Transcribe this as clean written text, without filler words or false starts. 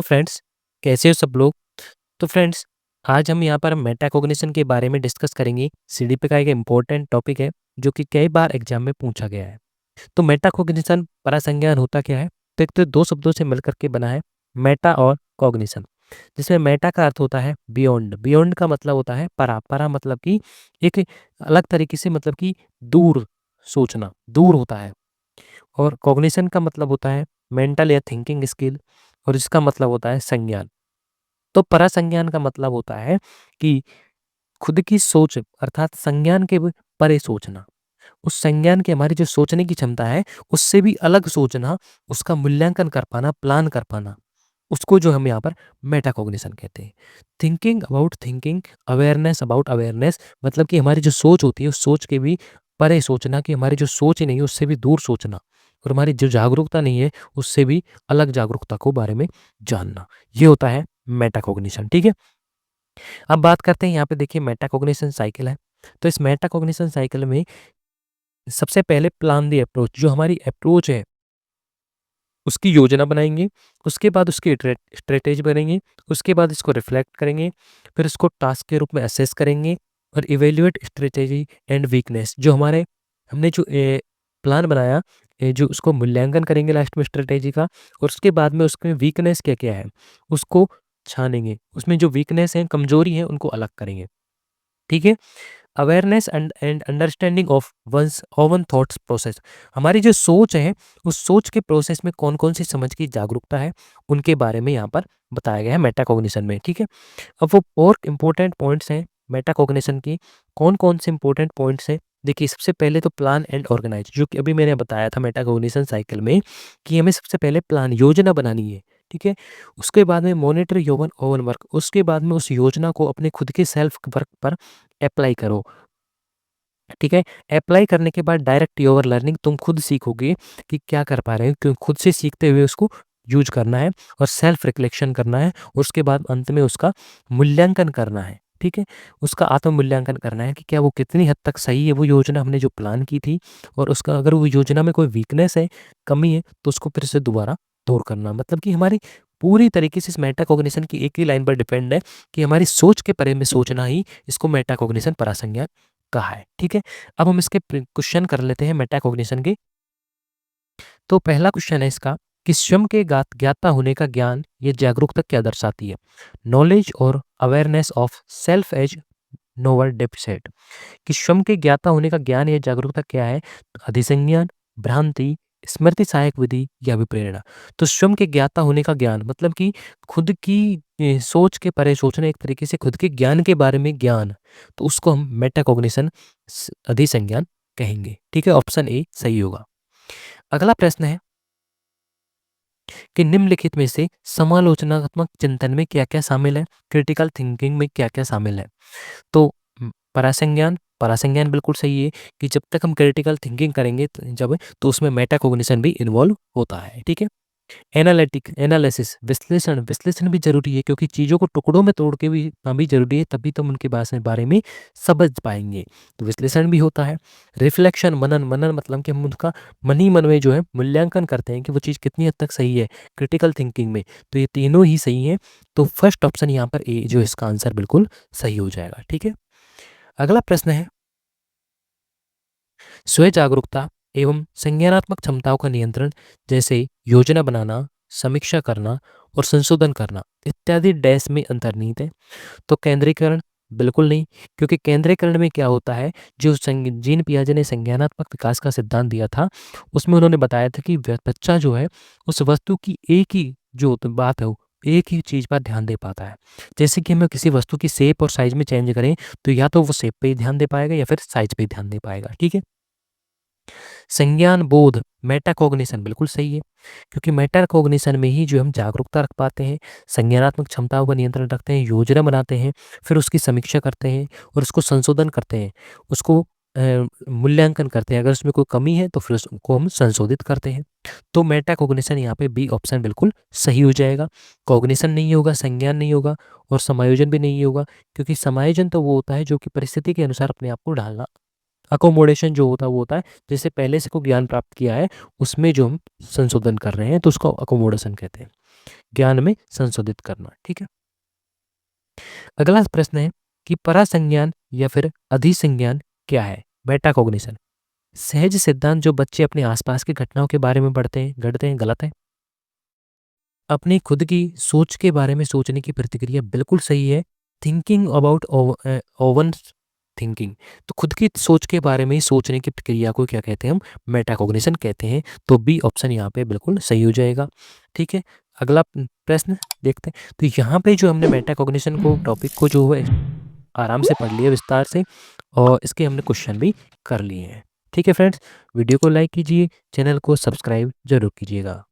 Friends, कैसे हो सब लोग? तो फ्रेंड्स, आज हम यहाँ पर मेटाकॉग्निशन के बारे में डिस्कस करेंगे। सीडीपी का एक इम्पोर्टेंट टॉपिक है जो कि कई बार एग्जाम में पूछा गया है। तो मेटाकॉग्निशन परासंज्ञान होता क्या है? तो एक तो दो शब्दों से मिलकर के बना है, मेटा और कॉग्निशन। जिसमें मेटा का अर्थ होता है बियॉन्ड। बियॉन्ड का मतलब होता है परा। परा मतलब कि एक अलग तरीके से, मतलब कि दूर सोचना, दूर होता है। और कॉग्निशन का मतलब होता है मेंटल या थिंकिंग स्किल, और इसका मतलब होता है संज्ञान। तो परासंज्ञान का मतलब होता है कि खुद की सोच, अर्थात संज्ञान के परे सोचना। उस संज्ञान की हमारी जो सोचने की क्षमता है उससे भी अलग सोचना, उसका मूल्यांकन कर पाना, प्लान कर पाना, उसको जो हम यहाँ पर मेटाकॉग्निशन कहते हैं। Thinking about thinking, awareness about awareness, मतलब कि हमारी जो सोच होती है उस सोच के भी परे सोचना, कि हमारी जो सोच ही नहीं है उससे भी दूर सोचना, और हमारी जो जागरूकता नहीं है उससे भी अलग जागरूकता को बारे में जानना। ये होता है मेटाकॉग्निशन। ठीक है, अब बात करते हैं यहाँ पे। देखिए, मेटाकॉग्निशन साइकिल है। तो इस मेटाकॉग्निशन साइकिल में सबसे पहले प्लान दी अप्रोच, जो हमारी अप्रोच है उसकी योजना बनाएंगे, उसके बाद उसकी स्ट्रेटेजी बनेंगे, उसके बाद इसको रिफ्लेक्ट करेंगे, फिर इसको टास्क के रूप में असेस करेंगे, और इवेल्युएट स्ट्रेटेजी एंड वीकनेस, जो हमारे हमने जो प्लान बनाया, जो उसको मूल्यांकन करेंगे लास्ट में स्ट्रेटेजी का, और उसके बाद में उसमें वीकनेस क्या क्या है उसको छानेंगे, उसमें जो वीकनेस है, कमजोरी है, उनको अलग करेंगे। ठीक है, awareness and understanding of one's own thoughts process, हमारी जो सोच है उस सोच के प्रोसेस में कौन कौन सी समझ की जागरूकता है उनके बारे में यहाँ पर बताया गया है मेटाकॉग्निशन में। ठीक है, अब वो और इम्पोर्टेंट पॉइंट्स हैं मेटाकॉग्निशन की। कौन कौन से इंपॉर्टेंट पॉइंट्स हैं? देखिए, सबसे पहले तो प्लान एंड ऑर्गेनाइज, जो कि अभी मैंने बताया था मेटाकॉग्निशन साइकिल में, कि हमें सबसे पहले प्लान, योजना बनानी है। ठीक है, उसके बाद में मॉनिटर योवन ओवन वर्क, उसके बाद में उस योजना को अपने खुद के सेल्फ वर्क पर अप्लाई करो। ठीक है, अप्लाई करने के बाद डायरेक्ट योर लर्निंग, तुम खुद सीखोगे कि क्या कर पा रहे हो, क्यों खुद से सीखते हुए उसको यूज करना है, और सेल्फ रिफ्लेक्शन करना है, और उसके बाद अंत में उसका मूल्यांकन करना है। ठीक है, उसका आत्म मूल्यांकन करना है कि क्या वो कितनी हद तक सही है, वो योजना हमने जो प्लान की थी, और उसका अगर वो योजना में कोई वीकनेस है, कमी है, तो उसको फिर से दोबारा दूर करना। मतलब कि हमारी पूरी तरीके से इस मेटाकॉग्निशन की एक ही लाइन पर डिपेंड है कि हमारी सोच के परे में सोचना ही इसको मेटाकॉग्निशन परासंज्ञान कहा है। ठीक है, अब हम इसके क्वेश्चन कर लेते हैं मेटाकॉग्निशन के। तो पहला क्वेश्चन है इसका कि स्वयं के ज्ञाता होने का ज्ञान, ये जागरूकता क्या दर्शाती है? नॉलेज और awareness of self as knower deficit, कि स्वयं के ज्ञाता होने का ज्ञान, ये जागरूकता क्या है? अधिसंज्ञान, भ्रांति, स्मृति सहायक विधि, या विप्रेरणा। तो स्वयं के ज्ञाता होने का ज्ञान मतलब कि खुद की सोच के परे सोचना, एक तरीके से खुद के ज्ञान के बारे में ज्ञान, तो उसको हम मेटाकॉग्निशन अधिसंज्ञान कहेंगे। ठीक है, ऑप्शन ए सही होगा। अगला प्रश्न है कि निम्नलिखित में से समालोचनात्मक चिंतन में क्या क्या शामिल है, क्रिटिकल थिंकिंग में क्या क्या शामिल है? तो परासंज्ञान, परासंज्ञान बिल्कुल सही है, कि जब तक हम क्रिटिकल थिंकिंग करेंगे जब, तो उसमें मेटाकॉग्निशन भी इन्वॉल्व होता है। ठीक है, एनालिटिक, एनालिसिस, विश्लेषण, विश्लेषण भी जरूरी है, क्योंकि चीज़ों को टुकड़ों में तोड़ के भी भी जरूरी है, तभी तो हम उनके बारे में समझ पाएंगे। तो विश्लेषण भी होता है। रिफ्लेक्शन, मनन, मनन मतलब कि हम उनका मन ही मन में जो है मूल्यांकन करते हैं कि वो चीज़ कितनी हद तक सही है क्रिटिकल थिंकिंग में। तो ये तीनों ही सही हैं, तो फर्स्ट ऑप्शन यहाँ पर ए जो इसका आंसर बिल्कुल सही हो जाएगा। ठीक है, अगला प्रश्न है स्व जागरूकता एवं संज्ञानात्मक क्षमताओं का नियंत्रण, जैसे योजना बनाना, समीक्षा करना और संशोधन करना इत्यादि डैश में अंतर्निहित है। तो केंद्रीकरण बिल्कुल नहीं, क्योंकि केंद्रीकरण में क्या होता है, जो जीन पियाजे ने संज्ञानात्मक विकास का सिद्धांत दिया था, उसमें उन्होंने बताया था कि बच्चा जो है उस वस्तु की एक ही जो बात है, वो एक ही चीज पर ध्यान दे पाता है। जैसे कि हमें किसी वस्तु की शेप और साइज में चेंज करें, तो या तो वो शेप पे ही ध्यान दे पाएगा या फिर साइज पे ही ध्यान दे पाएगा। ठीक है, संज्ञान बोध, मेटाकॉग्निशन बिल्कुल सही है, क्योंकि मेटाकॉग्निशन में ही जो हम जागरूकता रख पाते हैं, संज्ञानात्मक क्षमताओं पर नियंत्रण रखते हैं, योजना बनाते हैं, फिर उसकी समीक्षा करते हैं और उसको संशोधन करते हैं, उसको मूल्यांकन करते हैं। अगर उसमें कोई कमी है तो फिर उसको हम संशोधित करते हैं। तो मेटाकॉग्निशन यहाँ पे बी ऑप्शन बिल्कुल सही हो जाएगा। कॉग्निशन नहीं होगा, संज्ञान नहीं होगा, और समायोजन भी नहीं होगा, क्योंकि समायोजन तो वो होता है जो कि परिस्थिति के अनुसार अपने आप को ढालना। अकोमोडेशन जो होता है वो होता है जैसे पहले से को ज्ञान प्राप्त किया है उसमें जो हम संशोधन कर रहे हैं, तो उसको अकोमोडेशन कहते हैं। ज्ञान में संशोधित करना। ठीक है। अगला प्रश्न है कि परासंज्ञान या फिर अधिसंज्ञान क्या है? मेटाकॉग्निशन सहज सिद्धांत जो बच्चे अपने आसपास की घटनाओं के बारे में गढ़ते हैं, गलत है। अपनी खुद की सोच के बारे में सोचने की प्रतिक्रिया बिल्कुल सही है। थिंकिंग अबाउट ओवन थिंकिंग, तो खुद की सोच के बारे में ही सोचने की प्रक्रिया को क्या कहते हैं? हम मेटाकॉग्निशन कहते हैं। तो बी ऑप्शन यहाँ पे बिल्कुल सही हो जाएगा। ठीक है। अगला प्रश्न देखते हैं। तो यहाँ पे जो हमने मेटाकॉग्निशन को टॉपिक को जो है आराम से पढ़ लिया विस्तार से, और इसके हमने क्वेश्चन भी कर लिए हैं। ठीक है फ्रेंड्स, वीडियो को लाइक कीजिए, चैनल को सब्सक्राइब जरूर कीजिएगा।